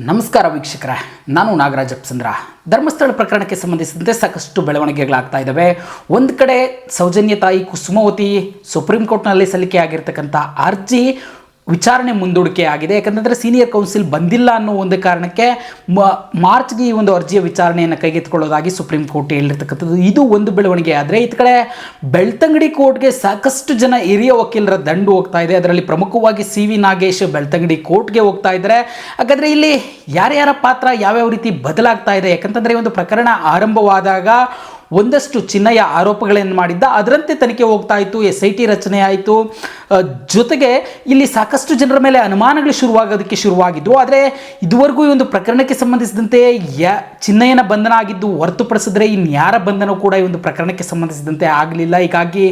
ನಮಸ್ಕಾರ ವೀಕ್ಷಕರೇ, ನಾನು ನಾಗರಾಜ್ ಅಪ್ಸಂದ್ರ. ಧರ್ಮಸ್ಥಳ ಪ್ರಕರಣಕ್ಕೆ ಸಂಬಂಧಿಸಿದಂತೆ ಸಾಕಷ್ಟು ಬೆಳವಣಿಗೆಗಳಾಗ್ತಾ ಇದ್ದಾವೆ. ಒಂದು ಕಡೆ ಸೌಜನ್ಯ ತಾಯಿ ಕುಸುಮಾವತಿ ಸುಪ್ರೀಂ ಕೋರ್ಟ್ನಲ್ಲಿ ಸಲ್ಲಿಕೆ ಆಗಿರ್ತಕ್ಕಂಥ ಅರ್ಜಿ ವಿಚಾರಣೆ ಮುಂದೂಡಿಕೆ ಆಗಿದೆ. ಯಾಕಂತಂದರೆ ಸೀನಿಯರ್ ಕೌನ್ಸಿಲ್ ಬಂದಿಲ್ಲ ಅನ್ನೋ ಒಂದು ಕಾರಣಕ್ಕೆ ಮಾರ್ಚ್ಗೆ ಈ ಒಂದು ಅರ್ಜಿಯ ವಿಚಾರಣೆಯನ್ನು ಕೈಗೆತ್ತಿಕೊಳ್ಳೋದಾಗಿ ಸುಪ್ರೀಂ ಕೋರ್ಟ್ ಹೇಳಿರ್ತಕ್ಕಂಥದ್ದು. ಇದು ಒಂದು ಬೆಳವಣಿಗೆ. ಆದರೆ ಈ ಕಡೆ ಬೆಳ್ತಂಗಡಿ ಕೋರ್ಟ್ಗೆ ಸಾಕಷ್ಟು ಜನ ಹಿರಿಯ ವಕೀಲರ ದಂಡು ಹೋಗ್ತಾ ಇದೆ. ಅದರಲ್ಲಿ ಪ್ರಮುಖವಾಗಿ ಸಿ.ವಿ. ನಾಗೇಶ್ ಬೆಳ್ತಂಗಡಿ ಕೋರ್ಟ್ಗೆ ಹೋಗ್ತಾ ಇದ್ದಾರೆ. ಹಾಗಾದರೆ ಇಲ್ಲಿ ಯಾರ್ಯಾರ ಪಾತ್ರ ಯಾವ್ಯಾವ ರೀತಿ ಬದಲಾಗ್ತಾ ಇದೆ? ಯಾಕಂತಂದರೆ ಈ ಒಂದು ಪ್ರಕರಣ ಆರಂಭವಾದಾಗ ಒಂದಷ್ಟು ಚಿನ್ನಯ್ಯ ಆರೋಪಗಳನ್ನು ಮಾಡಿದ್ದ, ಅದರಂತೆ ತನಿಖೆ ಹೋಗ್ತಾ ಇತ್ತು, SIT ರಚನೆ ಆಯಿತು. ಜೊತೆಗೆ ಇಲ್ಲಿ ಸಾಕಷ್ಟು ಜನರ ಮೇಲೆ ಅನುಮಾನಗಳು ಶುರುವಾಗಿದ್ದು, ಆದರೆ ಇದುವರೆಗೂ ಈ ಒಂದು ಪ್ರಕರಣಕ್ಕೆ ಸಂಬಂಧಿಸಿದಂತೆ ಚಿನ್ನಯ್ಯನ ಬಂಧನ ಆಗಿದ್ದು ಹೊರತುಪಡಿಸಿದ್ರೆ ಇನ್ಯಾರ ಬಂಧನ ಕೂಡ ಈ ಒಂದು ಪ್ರಕರಣಕ್ಕೆ ಸಂಬಂಧಿಸಿದಂತೆ ಆಗಲಿಲ್ಲ. ಹೀಗಾಗಿ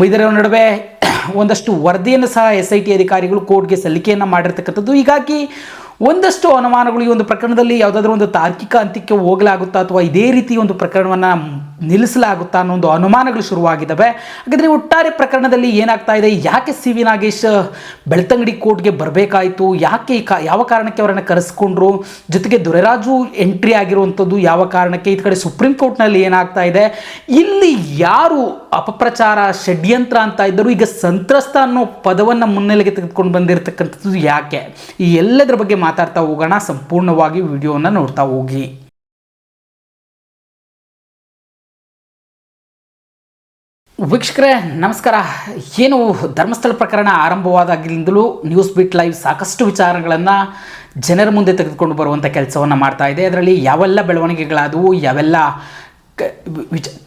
ಇದರ ನಡುವೆ ಒಂದಷ್ಟು ವರದಿಯನ್ನು ಸಹ SIT ಅಧಿಕಾರಿಗಳು ಕೋರ್ಟ್ಗೆ ಸಲ್ಲಿಕೆಯನ್ನು ಮಾಡಿರ್ತಕ್ಕಂಥದ್ದು. ಹೀಗಾಗಿ ಒಂದಷ್ಟು ಅನುಮಾನಗಳು ಈ ಒಂದು ಪ್ರಕರಣದಲ್ಲಿ ಯಾವುದಾದ್ರೂ ಒಂದು ತಾರ್ಕಿಕ ಅಂತ್ಯಕ್ಕೆ ಹೋಗಲಾಗುತ್ತಾ ಅಥವಾ ಇದೇ ರೀತಿ ಒಂದು ಪ್ರಕರಣವನ್ನು ನಿಲ್ಲಿಸಲಾಗುತ್ತಾ ಅನ್ನೋ ಒಂದು ಅನುಮಾನಗಳು ಶುರುವಾಗಿದ್ದಾವೆ. ಹಾಗಾದರೆ ಒಟ್ಟಾರೆ ಪ್ರಕರಣದಲ್ಲಿ ಏನಾಗ್ತಾ ಇದೆ? ಯಾಕೆ ಸಿ.ವಿ. ನಾಗೇಶ್ ಬೆಳ್ತಂಗಡಿ ಕೋರ್ಟ್ಗೆ ಬರಬೇಕಾಯಿತು? ಯಾಕೆ ಯಾವ ಕಾರಣಕ್ಕೆ ಅವರನ್ನು ಕರೆಸ್ಕೊಂಡ್ರು? ಜೊತೆಗೆ ದೊರೆರಾಜು ಎಂಟ್ರಿ ಆಗಿರುವಂಥದ್ದು ಯಾವ ಕಾರಣಕ್ಕೆ? ಈ ಕಡೆ ಸುಪ್ರೀಂ ಕೋರ್ಟ್ನಲ್ಲಿ ಏನಾಗ್ತಾ ಇದೆ? ಇಲ್ಲಿ ಯಾರು ಅಪಪ್ರಚಾರ ಷಡ್ಯಂತ್ರ ಅಂತ ಇದ್ದರು, ಈಗ ಸಂತ್ರಸ್ತ ಅನ್ನೋ ಪದವನ್ನು ಮುನ್ನೆಲೆಗೆ ತೆಗೆದುಕೊಂಡು ಬಂದಿರತಕ್ಕಂಥದ್ದು ಯಾಕೆ? ಈ ಎಲ್ಲದರ ಬಗ್ಗೆ ಮಾತಾಡ್ತಾ ಹೋಗೋಣ. ಸಂಪೂರ್ಣವಾಗಿ ವಿಡಿಯೋವನ್ನು ನೋಡ್ತಾ ಹೋಗಿ. ವೀಕ್ಷಕರೇ ನಮಸ್ಕಾರ. ಏನು ಧರ್ಮಸ್ಥಳ ಪ್ರಕರಣ ಆರಂಭವಾದಾಗಿಂದಲೂ ನ್ಯೂಸ್ ಬೀಟ್ ಲೈವ್ ಸಾಕಷ್ಟು ವಿಚಾರಗಳನ್ನು ಜನರ ಮುಂದೆ ತೆಗೆದುಕೊಂಡು ಬರುವಂಥ ಕೆಲಸವನ್ನು ಮಾಡ್ತಾ ಇದೆ. ಅದರಲ್ಲಿ ಯಾವೆಲ್ಲ ಬೆಳವಣಿಗೆಗಳಾದವು, ಯಾವೆಲ್ಲ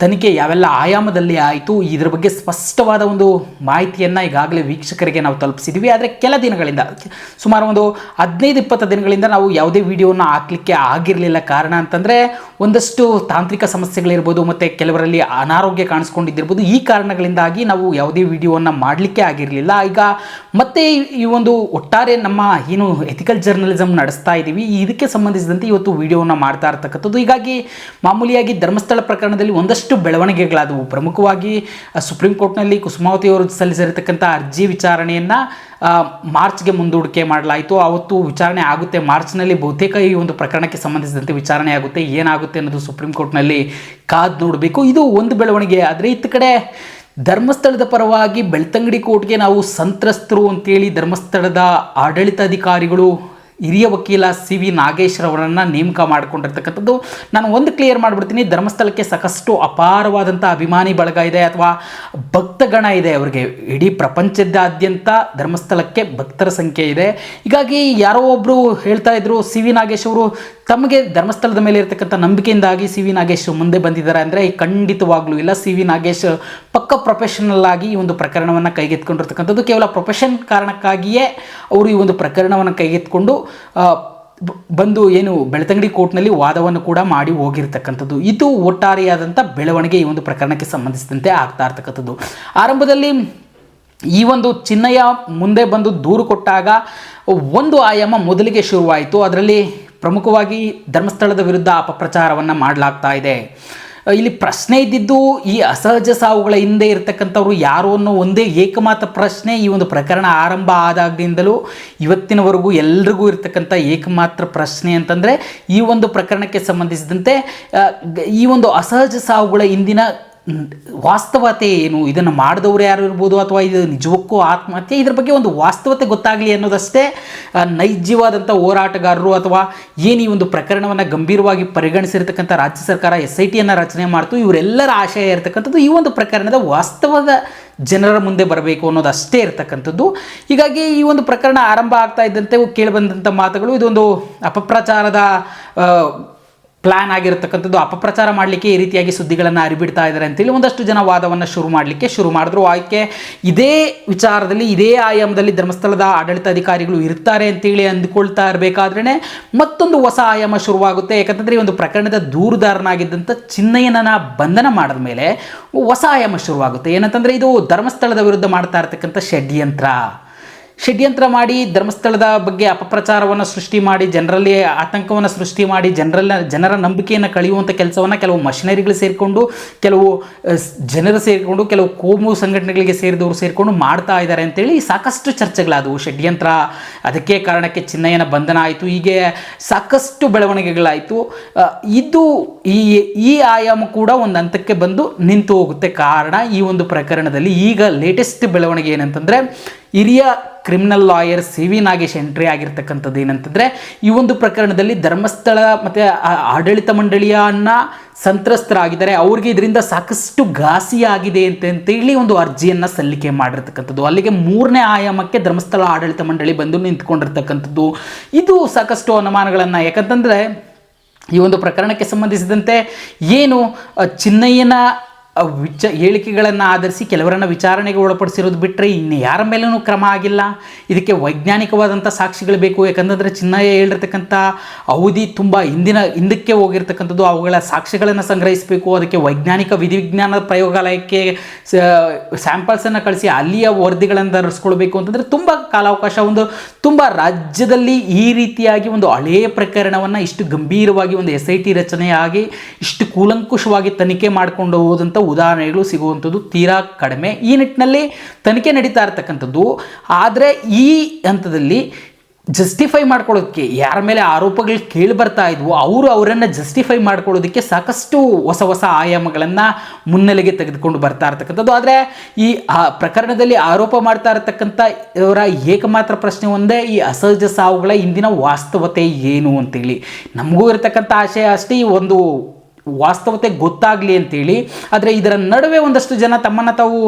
ತನಿಖೆ ಯಾವೆಲ್ಲ ಆಯಾಮದಲ್ಲಿ ಆಯಿತು, ಇದರ ಬಗ್ಗೆ ಸ್ಪಷ್ಟವಾದ ಒಂದು ಮಾಹಿತಿಯನ್ನು ಈಗಾಗಲೇ ವೀಕ್ಷಕರಿಗೆ ನಾವು ತಲುಪಿಸಿದ್ವಿ. ಆದರೆ ಕೆಲ ದಿನಗಳಿಂದ, ಸುಮಾರು ಒಂದು 15-20 ದಿನಗಳಿಂದ ನಾವು ಯಾವುದೇ ವಿಡಿಯೋನ ಹಾಕಲಿಕ್ಕೆ ಆಗಿರಲಿಲ್ಲ. ಕಾರಣ ಅಂತಂದರೆ ಒಂದಷ್ಟು ತಾಂತ್ರಿಕ ಸಮಸ್ಯೆಗಳಿರ್ಬೋದು, ಮತ್ತು ಕೆಲವರಲ್ಲಿ ಅನಾರೋಗ್ಯ ಕಾಣಿಸ್ಕೊಂಡಿದ್ದಿರ್ಬೋದು. ಈ ಕಾರಣಗಳಿಂದಾಗಿ ನಾವು ಯಾವುದೇ ವಿಡಿಯೋವನ್ನು ಮಾಡಲಿಕ್ಕೆ ಆಗಿರಲಿಲ್ಲ. ಈಗ ಮತ್ತೆ ಈ ಒಂದು ಒಟ್ಟಾರೆ ನಮ್ಮ ಏನು ಎಥಿಕಲ್ ಜರ್ನಲಿಸಮ್ ನಡೆಸ್ತಾ ಇದ್ದೀವಿ, ಇದಕ್ಕೆ ಸಂಬಂಧಿಸಿದಂತೆ ಇವತ್ತು ವಿಡಿಯೋವನ್ನು ಮಾಡ್ತಾ ಇರ್ತಕ್ಕಂಥದ್ದು. ಹೀಗಾಗಿ ಮಾಮೂಲಿಯಾಗಿ ಧರ್ಮಸ್ಥಳ ಪ್ರಕರಣದಲ್ಲಿ ಒಂದಷ್ಟು ಬೆಳವಣಿಗೆಗಳಾದವು. ಪ್ರಮುಖವಾಗಿ ಸುಪ್ರೀಂ ಕೋರ್ಟ್ನಲ್ಲಿ ಕುಸುಮಾವತಿ ಅವರು ಸಲ್ಲಿಸಿರತಕ್ಕಂಥ ಅರ್ಜಿ ವಿಚಾರಣೆಯನ್ನು ಮಾರ್ಚ್ಗೆ ಮುಂದೂಡಿಕೆ ಮಾಡಲಾಯಿತು. ಆವತ್ತು ವಿಚಾರಣೆ ಆಗುತ್ತೆ ಮಾರ್ಚ್ನಲ್ಲಿ. ಬಹುತೇಕ ಈ ಒಂದು ಪ್ರಕರಣಕ್ಕೆ ಸಂಬಂಧಿಸಿದಂತೆ ವಿಚಾರಣೆ ಆಗುತ್ತೆ. ಏನಾಗುತ್ತೆ ಅನ್ನೋದು ಸುಪ್ರೀಂ ಕೋರ್ಟ್ನಲ್ಲಿ ಕಾದು ನೋಡಬೇಕು. ಇದು ಒಂದು ಬೆಳವಣಿಗೆ. ಆದರೆ ಇತ್ತ ಕಡೆ ಧರ್ಮಸ್ಥಳದ ಪರವಾಗಿ ಬೆಳ್ತಂಗಡಿ ಕೋರ್ಟ್ಗೆ ನಾವು ಸಂತ್ರಸ್ತರು ಅಂತೇಳಿ ಧರ್ಮಸ್ಥಳದ ಆಡಳಿತಾಧಿಕಾರಿಗಳು ಹಿರಿಯ ವಕೀಲ ಸಿ.ವಿ. ನಾಗೇಶ್ ಅವರನ್ನು ನೇಮಕ ಮಾಡಿಕೊಂಡಿರ್ತಕ್ಕಂಥದ್ದು. ನಾನು ಒಂದು ಕ್ಲಿಯರ್ ಮಾಡಿಬಿಡ್ತೀನಿ, ಧರ್ಮಸ್ಥಳಕ್ಕೆ ಸಾಕಷ್ಟು ಅಪಾರವಾದಂಥ ಅಭಿಮಾನಿ ಬಳಗ ಇದೆ ಅಥವಾ ಭಕ್ತಗಣ ಇದೆ. ಅವರಿಗೆ ಇಡೀ ಪ್ರಪಂಚದಾದ್ಯಂತ ಧರ್ಮಸ್ಥಳಕ್ಕೆ ಭಕ್ತರ ಸಂಖ್ಯೆ ಇದೆ. ಹೀಗಾಗಿ ಯಾರೋ ಒಬ್ಬರು ಹೇಳ್ತಾ ಇದ್ರು, ಸಿ.ವಿ. ನಾಗೇಶ್ ಅವರು ತಮಗೆ ಧರ್ಮಸ್ಥಳದ ಮೇಲೆ ಇರತಕ್ಕಂಥ ನಂಬಿಕೆಯಿಂದಾಗಿ ಸಿ.ವಿ. ನಾಗೇಶ್ ಮುಂದೆ ಬಂದಿದ್ದಾರೆ ಅಂದರೆ ಖಂಡಿತವಾಗ್ಲೂ ಇಲ್ಲ. ಸಿ.ವಿ. ನಾಗೇಶ್ ಪಕ್ಕ ಪ್ರೊಫೆಷನಲ್ ಆಗಿ ಈ ಒಂದು ಪ್ರಕರಣವನ್ನು ಕೈಗೆತ್ಕೊಂಡಿರ್ತಕ್ಕಂಥದ್ದು. ಕೇವಲ ಪ್ರೊಫೆಷನ್ ಕಾರಣಕ್ಕಾಗಿಯೇ ಅವರು ಈ ಒಂದು ಪ್ರಕರಣವನ್ನು ಕೈಗೆತ್ಕೊಂಡು ಬಂದು ಏನು ಬೆಳ್ತಂಗಡಿ ಕೋರ್ಟ್ನಲ್ಲಿ ವಾದವನ್ನು ಕೂಡ ಮಾಡಿ ಹೋಗಿರ್ತಕ್ಕಂಥದ್ದು. ಇದು ಒಟ್ಟಾರೆಯಾದಂಥ ಬೆಳವಣಿಗೆ ಈ ಒಂದು ಪ್ರಕರಣಕ್ಕೆ ಸಂಬಂಧಿಸಿದಂತೆ ಆಗ್ತಾ ಇರ್ತಕ್ಕಂಥದ್ದು. ಆರಂಭದಲ್ಲಿ ಈ ಒಂದು ಚಿನ್ನಯ್ಯ ಮುಂದೆ ಬಂದು ದೂರು ಕೊಟ್ಟಾಗ ಒಂದು ಆಯಾಮ ಮೊದಲಿಗೆ ಶುರುವಾಯಿತು. ಅದರಲ್ಲಿ ಪ್ರಮುಖವಾಗಿ ಧರ್ಮಸ್ಥಳದ ವಿರುದ್ಧ ಅಪಪ್ರಚಾರವನ್ನು ಮಾಡಲಾಗ್ತಾ ಇದೆ. ಇಲ್ಲಿ ಪ್ರಶ್ನೆ ಇದ್ದಿದ್ದು ಈ ಅಸಹಜ ಸಾವುಗಳ ಹಿಂದೆ ಇರತಕ್ಕಂಥವ್ರು ಯಾರು ಅನ್ನೋ ಒಂದೇ ಏಕಮಾತ್ರ ಪ್ರಶ್ನೆ ಈ ಒಂದು ಪ್ರಕರಣ ಆರಂಭ ಆದಾಗಿನಿಂದಲೂ ಇವತ್ತಿನವರೆಗೂ ಎಲ್ರಿಗೂ ಇರತಕ್ಕಂಥ ಏಕಮಾತ್ರ ಪ್ರಶ್ನೆ ಅಂತಂದರೆ ಈ ಒಂದು ಪ್ರಕರಣಕ್ಕೆ ಸಂಬಂಧಿಸಿದಂತೆ ಈ ಒಂದು ಅಸಹಜ ಸಾವುಗಳ ಹಿಂದಿನ ವಾಸ್ತವತೆ ಏನು, ಇದನ್ನು ಮಾಡಿದವರು ಯಾರು ಇರ್ಬೋದು ಅಥವಾ ಇದು ನಿಜಕ್ಕೂ ಆತ್ಮಹತ್ಯೆ, ಇದ್ರ ಬಗ್ಗೆ ಒಂದು ವಾಸ್ತವತೆ ಗೊತ್ತಾಗಲಿ ಅನ್ನೋದಷ್ಟೇ ನೈಜವಾದಂಥ ಹೋರಾಟಗಾರರು ಅಥವಾ ಏನು ಈ ಒಂದು ಪ್ರಕರಣವನ್ನು ಗಂಭೀರವಾಗಿ ಪರಿಗಣಿಸಿರ್ತಕ್ಕಂಥ ರಾಜ್ಯ ಸರ್ಕಾರ SITಯನ್ನು ರಚನೆ ಮಾಡ್ತು, ಇವರೆಲ್ಲರ ಆಶಯ ಇರತಕ್ಕಂಥದ್ದು ಈ ಒಂದು ಪ್ರಕರಣದ ವಾಸ್ತವದ ಜನರ ಮುಂದೆ ಬರಬೇಕು ಅನ್ನೋದು ಅಷ್ಟೇ ಇರತಕ್ಕಂಥದ್ದು. ಹೀಗಾಗಿ ಈ ಒಂದು ಪ್ರಕರಣ ಆರಂಭ ಆಗ್ತಾ ಇದ್ದಂತೆ ಕೇಳಿಬಂದಂಥ ಮಾತುಗಳು ಇದೊಂದು ಅಪಪ್ರಚಾರದ ಪ್ಲ್ಯಾನ್ ಆಗಿರತಕ್ಕಂಥದ್ದು. ಅಪಪ್ರಚಾರ ಮಾಡಲಿಕ್ಕೆ ಈ ರೀತಿಯಾಗಿ ಸುದ್ದಿಗಳನ್ನು ಹರಿಬಿಡ್ತಾ ಇದ್ದಾರೆ ಅಂತೇಳಿ ಒಂದಷ್ಟು ಜನ ವಾದವನ್ನು ಶುರು ಮಾಡಿದ್ರು. ಆಯ್ಕೆ ಇದೇ ವಿಚಾರದಲ್ಲಿ ಇದೇ ಆಯಾಮದಲ್ಲಿ ಧರ್ಮಸ್ಥಳದ ಆಡಳಿತಾಧಿಕಾರಿಗಳು ಇರ್ತಾರೆ ಅಂತೇಳಿ ಅಂದುಕೊಳ್ತಾ ಇರಬೇಕಾದ್ರೇ ಮತ್ತೊಂದು ಹೊಸ ಆಯಾಮ ಶುರುವಾಗುತ್ತೆ. ಯಾಕಂತಂದರೆ ಈ ಒಂದು ಪ್ರಕರಣದ ದೂರುದಾರನಾಗಿದ್ದಂಥ ಚಿನ್ನಯ್ಯನ ಬಂಧನ ಮಾಡಿದ ಮೇಲೆ ಹೊಸ ಆಯಾಮ ಶುರುವಾಗುತ್ತೆ. ಏನಂತಂದರೆ ಇದು ಧರ್ಮಸ್ಥಳದ ವಿರುದ್ಧ ಮಾಡ್ತಾ ಇರ್ತಕ್ಕಂಥ ಷಡ್ಯಂತ್ರ. ಷಡ್ಯಂತ್ರ ಮಾಡಿ ಧರ್ಮಸ್ಥಳದ ಬಗ್ಗೆ ಅಪಪ್ರಚಾರವನ್ನು ಸೃಷ್ಟಿ ಮಾಡಿ ಜನರಲ್ಲಿ ಆತಂಕವನ್ನು ಸೃಷ್ಟಿ ಮಾಡಿ ಜನರ ನಂಬಿಕೆಯನ್ನು ಕಳೆಯುವಂಥ ಕೆಲಸವನ್ನು ಕೆಲವು ಮಷಿನರಿಗಳು ಸೇರಿಕೊಂಡು ಕೆಲವು ಜನರು ಸೇರಿಕೊಂಡು ಕೆಲವು ಕೋಮು ಸಂಘಟನೆಗಳಿಗೆ ಸೇರಿದವರು ಸೇರಿಕೊಂಡು ಮಾಡ್ತಾ ಇದ್ದಾರೆ ಅಂತೇಳಿ ಸಾಕಷ್ಟು ಚರ್ಚೆಗಳಾದವು. ಷಡ್ಯಂತ್ರ, ಅದಕ್ಕೆ ಕಾರಣಕ್ಕೆ ಚಿನ್ನಯ್ಯನ ಬಂಧನ ಆಯಿತು, ಹೀಗೆ ಸಾಕಷ್ಟು ಬೆಳವಣಿಗೆಗಳಾಯಿತು. ಇದು ಈ ಆಯಾಮ ಕೂಡ ಒಂದು ಹಂತಕ್ಕೆ ಬಂದು ನಿಂತು ಹೋಗುತ್ತೆ. ಕಾರಣ ಈ ಒಂದು ಪ್ರಕರಣದಲ್ಲಿ ಈಗ ಲೇಟೆಸ್ಟ್ ಬೆಳವಣಿಗೆ ಏನಂತಂದರೆ ಹಿರಿಯ criminal lawyer C V Nagesh entry ಆಗಿರ್ತಕ್ಕಂಥದ್ದು ಏನಂತಂದರೆ ಈ ಒಂದು ಪ್ರಕರಣದಲ್ಲಿ ಧರ್ಮಸ್ಥಳ ಮತ್ತು ಆಡಳಿತ ಮಂಡಳಿಯನ್ನು ಸಂತ್ರಸ್ತರಾಗಿದ್ದಾರೆ, ಅವ್ರಿಗೆ ಇದರಿಂದ ಸಾಕಷ್ಟು ಘಾಸಿ ಆಗಿದೆ ಅಂತೇಳಿ ಒಂದು ಅರ್ಜಿಯನ್ನು ಸಲ್ಲಿಕೆ ಮಾಡಿರ್ತಕ್ಕಂಥದ್ದು. ಅಲ್ಲಿಗೆ 3ನೇ ಆಯಾಮಕ್ಕೆ ಧರ್ಮಸ್ಥಳ ಆಡಳಿತ ಮಂಡಳಿ ಬಂದು ನಿಂತ್ಕೊಂಡಿರ್ತಕ್ಕಂಥದ್ದು. ಇದು ಸಾಕಷ್ಟು ಅನುಮಾನಗಳನ್ನು, ಯಾಕಂತಂದರೆ ಈ ಒಂದು ಪ್ರಕರಣಕ್ಕೆ ಸಂಬಂಧಿಸಿದಂತೆ ಏನು ಚಿನ್ನಯ್ಯನ ಹೇಳಿಕೆಗಳನ್ನು ಆಧರಿಸಿ ಕೆಲವರನ್ನು ವಿಚಾರಣೆಗೆ ಒಳಪಡಿಸಿರೋದು ಬಿಟ್ಟರೆ ಇನ್ನು ಯಾರ ಮೇಲೂ ಕ್ರಮ ಆಗಿಲ್ಲ. ಇದಕ್ಕೆ ವೈಜ್ಞಾನಿಕವಾದಂಥ ಸಾಕ್ಷಿಗಳು ಬೇಕು. ಯಾಕಂತಂದರೆ ಚಿನ್ನಯ್ಯ ಹೇಳಿರ್ತಕ್ಕಂಥ ಅವಧಿ ತುಂಬ ಹಿಂದಕ್ಕೆ ಹೋಗಿರ್ತಕ್ಕಂಥದ್ದು. ಅವುಗಳ ಸಾಕ್ಷಿಗಳನ್ನು ಸಂಗ್ರಹಿಸಬೇಕು. ಅದಕ್ಕೆ ವೈಜ್ಞಾನಿಕ ವಿಧಿವಿಜ್ಞಾನ ಪ್ರಯೋಗಾಲಯಕ್ಕೆ ಸ್ಯಾಂಪಲ್ಸನ್ನು ಕಳಿಸಿ ಅಲ್ಲಿಯ ವರದಿಗಳನ್ನು ತರಿಸ್ಕೊಳ್ಬೇಕು ಅಂತಂದರೆ ತುಂಬ ಕಾಲಾವಕಾಶ. ತುಂಬ ರಾಜ್ಯದಲ್ಲಿ ಈ ರೀತಿಯಾಗಿ ಒಂದು ಹಳೆಯ ಪ್ರಕರಣವನ್ನು ಇಷ್ಟು ಗಂಭೀರವಾಗಿ ಒಂದು SIT ರಚನೆಯಾಗಿ ಇಷ್ಟು ಕೂಲಂಕುಷವಾಗಿ ತನಿಖೆ ಮಾಡಿಕೊಂಡು ಹೋದಂಥ ಉದಾಹರಣೆಗಳು ಸಿಗುವಂಥದ್ದು ತೀರಾ ಕಡಿಮೆ. ಈ ನಿಟ್ಟಿನಲ್ಲಿ ತನಿಖೆ ನಡೀತಾ ಇರತಕ್ಕಂಥದ್ದು. ಆದರೆ ಈ ಹಂತದಲ್ಲಿ ಜಸ್ಟಿಫೈ ಮಾಡ್ಕೊಳ್ಳೋದಕ್ಕೆ ಯಾರ ಮೇಲೆ ಆರೋಪಗಳು ಕೇಳಿ ಬರ್ತಾ ಇದ್ವು ಅವರನ್ನು ಜಸ್ಟಿಫೈ ಮಾಡ್ಕೊಳ್ಳೋದಕ್ಕೆ ಸಾಕಷ್ಟು ಹೊಸ ಆಯಾಮಗಳನ್ನು ಮುನ್ನೆಲೆಗೆ ತೆಗೆದುಕೊಂಡು ಬರ್ತಾ ಇರ್ತಕ್ಕಂಥದ್ದು. ಆದರೆ ಈ ಪ್ರಕರಣದಲ್ಲಿ ಆರೋಪ ಮಾಡ್ತಾ ಇರತಕ್ಕಂಥ ಇವರ ಏಕಮಾತ್ರ ಪ್ರಶ್ನೆ ಒಂದೇ, ಈ ಅಸಹಜ ಸಾವುಗಳ ಹಿಂದಿನ ವಾಸ್ತವತೆ ಏನು ಅಂತೇಳಿ. ನಮಗೂ ಇರತಕ್ಕಂಥ ಆಶಯ ಅಷ್ಟೇ ಈ ಒಂದು ವಾಸ್ತವತೆ ಗೊತ್ತಾಗಲಿ ಅಂತೇಳಿ. ಆದರೆ ಇದರ ನಡುವೆ ಒಂದಷ್ಟು ಜನ ತಮ್ಮನ್ನು ತಾವು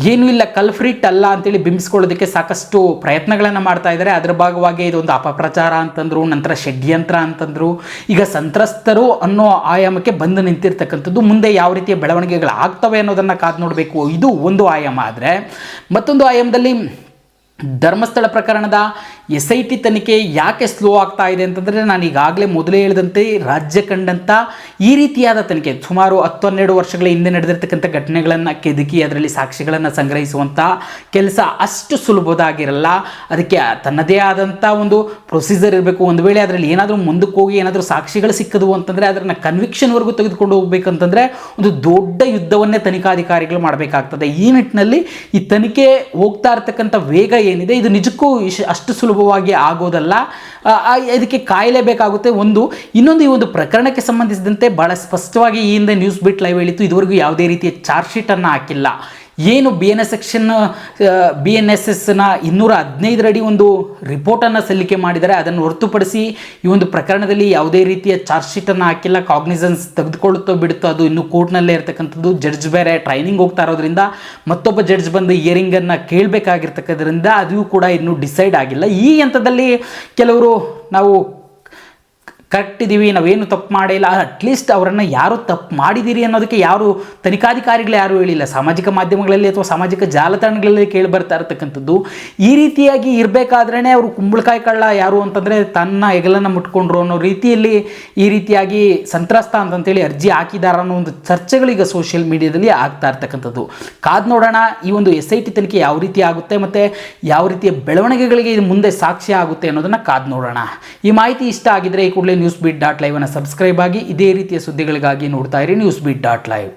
ಏನೂ ಇಲ್ಲ, ಕಲ್ಫ್ರಿಟ್ ಅಲ್ಲ ಅಂತೇಳಿ ಬಿಂಬಿಸ್ಕೊಳ್ಳೋದಕ್ಕೆ ಸಾಕಷ್ಟು ಪ್ರಯತ್ನಗಳನ್ನು ಮಾಡ್ತಾ ಇದ್ದಾರೆ. ಅದರ ಭಾಗವಾಗಿ ಇದೊಂದು ಅಪಪ್ರಚಾರ ಅಂತಂದರು, ನಂತರ ಷಡ್ಯಂತ್ರ ಅಂತಂದರು. ಈಗ ಸಂತ್ರಸ್ತರು ಅನ್ನೋ ಆಯಾಮಕ್ಕೆ ಬಂದು ನಿಂತಿರ್ತಕ್ಕಂಥದ್ದು. ಮುಂದೆ ಯಾವ ರೀತಿಯ ಬೆಳವಣಿಗೆಗಳು ಆಗ್ತವೆ ಅನ್ನೋದನ್ನು ಕಾದು ನೋಡಬೇಕು. ಇದು ಒಂದು ಆಯಾಮ. ಆದರೆ ಮತ್ತೊಂದು ಆಯಾಮದಲ್ಲಿ ಧರ್ಮಸ್ಥಳ ಪ್ರಕರಣದ SIT ತನಿಖೆ ಯಾಕೆ ಸ್ಲೋ ಆಗ್ತಾ ಇದೆ ಅಂತಂದರೆ, ನಾನು ಈಗಾಗಲೇ ಮೊದಲೇ ಹೇಳಿದಂತೆ ರಾಜ್ಯ ಕಂಡಂಥ ಈ ರೀತಿಯಾದ ತನಿಖೆ ಸುಮಾರು 10-12 ವರ್ಷಗಳ ಹಿಂದೆ ನಡೆದಿರ್ತಕ್ಕಂಥ ಘಟನೆಗಳನ್ನು ಕೆದಕಿ ಅದರಲ್ಲಿ ಸಾಕ್ಷಿಗಳನ್ನು ಸಂಗ್ರಹಿಸುವಂಥ ಕೆಲಸ ಅಷ್ಟು ಸುಲಭದಾಗಿರಲ್ಲ. ಅದಕ್ಕೆ ತನ್ನದೇ ಆದಂಥ ಒಂದು ಪ್ರೊಸೀಜರ್ ಇರಬೇಕು. ಒಂದು ವೇಳೆ ಅದರಲ್ಲಿ ಏನಾದರೂ ಮುಂದಕ್ಕೆ ಹೋಗಿ ಏನಾದರೂ ಸಾಕ್ಷಿಗಳು ಸಿಕ್ಕದು ಅಂತಂದರೆ ಅದನ್ನು ಕನ್ವಿಕ್ಷನ್ವರೆಗೂ ತೆಗೆದುಕೊಂಡು ಹೋಗ್ಬೇಕಂತಂದರೆ ಒಂದು ದೊಡ್ಡ ಯುದ್ಧವನ್ನೇ ತನಿಖಾಧಿಕಾರಿಗಳು ಮಾಡಬೇಕಾಗ್ತದೆ. ಈ ನಿಟ್ಟಿನಲ್ಲಿ ಈ ತನಿಖೆ ಹೋಗ್ತಾ ಇರ್ತಕ್ಕಂಥ ವೇಗ ಏನಿದೆ ಇದು ನಿಜಕ್ಕೂ ಅಷ್ಟು ಸುಲಭವಾಗಿ ಆಗೋದಲ್ಲ. ಇದಕ್ಕೆ ಕಾಯಲೇಬೇಕಾಗುತ್ತೆ. ಇನ್ನೊಂದು ಈ ಒಂದು ಪ್ರಕರಣಕ್ಕೆ ಸಂಬಂಧಿಸಿದಂತೆ ಬಹಳ ಸ್ಪಷ್ಟವಾಗಿ ಈ ಹಿಂದೆ ನ್ಯೂಸ್ ಬಿಟ್ ಲೈವ್ ಹೇಳಿತ್ತು, ಇದುವರೆಗೂ ಯಾವುದೇ ರೀತಿಯ ಚಾರ್ಜ್ ಶೀಟನ್ನು ಹಾಕಿಲ್ಲ. ಏನು BNS ಸೆಕ್ಷನ್ BNSSನ 215 ಅಡಿ ಒಂದು ರಿಪೋರ್ಟನ್ನು ಸಲ್ಲಿಕೆ ಮಾಡಿದ್ದಾರೆ. ಅದನ್ನು ಹೊರತುಪಡಿಸಿ ಈ ಒಂದು ಪ್ರಕರಣದಲ್ಲಿ ಯಾವುದೇ ರೀತಿಯ ಚಾರ್ಜ್ ಶೀಟನ್ನು ಹಾಕಿಲ್ಲ. ಕಾಗ್ನಿಸೆನ್ಸ್ ತೆಗೆದುಕೊಳ್ಳುತ್ತೋ ಬಿಡುತ್ತೋ ಅದು ಇನ್ನೂ ಕೋರ್ಟ್ನಲ್ಲೇ ಇರತಕ್ಕಂಥದ್ದು. ಜಡ್ಜ್ ಬೇರೆ ಟ್ರೈನಿಂಗ್ ಹೋಗ್ತಾ ಇರೋದ್ರಿಂದ ಮತ್ತೊಬ್ಬ ಜಡ್ಜ್ ಬಂದು ಹಿಯರಿಂಗನ್ನು ಕೇಳಬೇಕಾಗಿರ್ತಕ್ಕಂಥದ್ರಿಂದ ಅದು ಕೂಡ ಇನ್ನೂ ಡಿಸೈಡ್ ಆಗಿಲ್ಲ. ಈ ಹಂತದಲ್ಲಿ ಕೆಲವರು ನಾವು ಕರೆಕ್ಟ್ ಇದ್ದೀವಿ, ನಾವೇನು ತಪ್ಪು ಮಾಡಿಲ್ಲ, ಅಟ್ಲೀಸ್ಟ್ ಅವರನ್ನು ಯಾರು ತಪ್ಪು ಮಾಡಿದ್ದೀರಿ ಅನ್ನೋದಕ್ಕೆ ಯಾರು ತನಿಖಾಧಿಕಾರಿಗಳು ಯಾರೂ ಹೇಳಿಲ್ಲ. ಸಾಮಾಜಿಕ ಮಾಧ್ಯಮಗಳಲ್ಲಿ ಅಥವಾ ಸಾಮಾಜಿಕ ಜಾಲತಾಣಗಳಲ್ಲಿ ಕೇಳಿ ಬರ್ತಾ ಇರತಕ್ಕಂಥದ್ದು. ಈ ರೀತಿಯಾಗಿ ಇರಬೇಕಾದ್ರೇ ಅವರು ಕುಂಬಳಕಾಯಿ ಕಳ್ಳ ಯಾರು ಅಂತಂದರೆ ತನ್ನ ಹೆಗಲನ್ನು ಮುಟ್ಕೊಂಡ್ರು ಅನ್ನೋ ರೀತಿಯಲ್ಲಿ ಈ ರೀತಿಯಾಗಿ ಸಂತ್ರಸ್ತ ಅಂತಂತೇಳಿ ಅರ್ಜಿ ಹಾಕಿದಾರ ಅನ್ನೋ ಒಂದು ಚರ್ಚೆಗಳು ಈಗ ಸೋಷಿಯಲ್ ಮೀಡಿಯಾದಲ್ಲಿ ಆಗ್ತಾ ಇರ್ತಕ್ಕಂಥದ್ದು. ಕಾದು ನೋಡೋಣ ಈ ಒಂದು SIT ತನಿಖೆ ಯಾವ ರೀತಿ ಆಗುತ್ತೆ ಮತ್ತು ಯಾವ ರೀತಿಯ ಬೆಳವಣಿಗೆಗಳಿಗೆ ಇದು ಮುಂದೆ ಸಾಕ್ಷ್ಯ ಆಗುತ್ತೆ ಅನ್ನೋದನ್ನು ಕಾದು ನೋಡೋಣ. ಈ ಮಾಹಿತಿ ಇಷ್ಟ ಆಗಿದ್ರೆ ಈ ಕೂಡಲೇ ನ್ಯೂಸ್ ಬೀಟ್ .live ಅನ್ನು ಸಬ್ಸ್ಕ್ರೈಬ್ ಆಗಿ ಇದೇ ರೀತಿಯ ಸುದ್ದಿಗಳಿಗಾಗಿ ನೋಡ್ತಾ ಇರಿ ನ್ಯೂಸ್ ಬೀಟ್ .live.